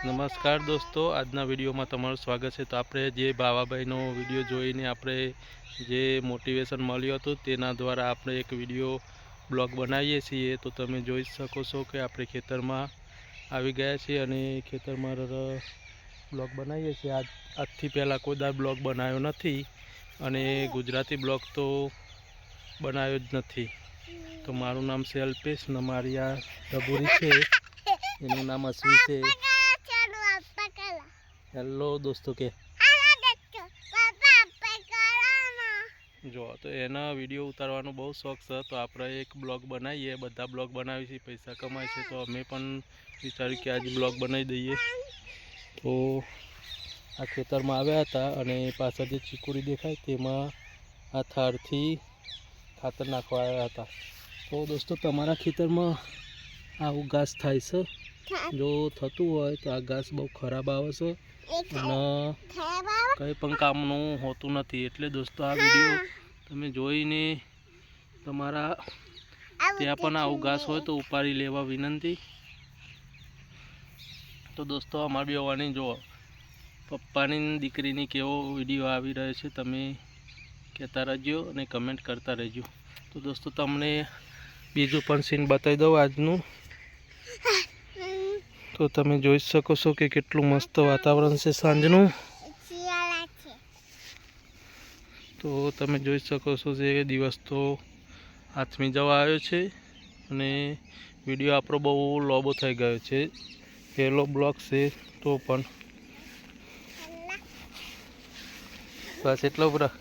નમસ્કાર દોસ્તો, આજના વિડીયોમાં તમારું સ્વાગત છે। તો આપણે જે બાવાભાઈનો વિડીયો જોઈને આપણે જે મોટિવેશન મળ્યું હતું તેના દ્વારા આપણે એક વિડીયો બ્લોગ બનાવીએ છીએ। તો તમે જોઈ શકો છો કે આપણે ખેતરમાં આવી ગયા છીએ અને ખેતરમાં બ્લોગ બનાવીએ છીએ। આજથી પહેલાં કોઈ દાર બ્લોગ બનાવ્યો નથી અને ગુજરાતી બ્લોગ તો બનાવ્યો જ નથી। તો મારું નામ છે અલ્પેશ ને મારી આ ડબુરી છે, એનું નામ અશ્વી છે। હેલો દોસ્તો કે જો તો એના વિડીયો ઉતારવાનો બહુ શોખ છે। તો આપણે એક બ્લોગ બનાવીએ, બધા બ્લોગ બનાવીએ છીએ, પૈસા કમાય છે। તો અમે પણ વિચાર્યું કે આજે બ્લોગ બનાવી દઈએ। તો આ ખેતરમાં આવ્યા હતા અને પાછળ જે ચીકુડી દેખાય તેમાં આ થાળથી ખાતર નાખવા આવ્યા હતા। તો દોસ્તો તમારા ખેતરમાં આવું ઘાસ થાય છે? જો થતું હોય તો આ ઘાસ બહુ ખરાબ આવે છે અને કંઈ પણ કામનું હોતું નથી। એટલે દોસ્તો આ વિડીયો તમે જોઈને તમારા ત્યાં પણ આવું ઘાસ હોય તો ઉપાડી લેવા વિનંતી। તો દોસ્તો અમારી બેવાની જો પપ્પાની દીકરીની કેવો વિડીયો આવી રહ્યો છે તમે કહેતા રહેજો અને કમેન્ટ કરતા રહેજો। તો દોસ્તો તમને બીજું પણ સીન બતાવી દઉં આજનું। તો તમે જોઈ શકો છો કે કેટલું મસ્ત વાતાવરણ છે સાંજનું। તો તમે જોઈ શકો છો જે દિવસ તો હાથમી જવા આવ્યો છે અને વિડીયો આપણો બહુ લોબો થઈ ગયો છે, પહેલો બ્લોગ છે તો પણ બસ એટલો બરા।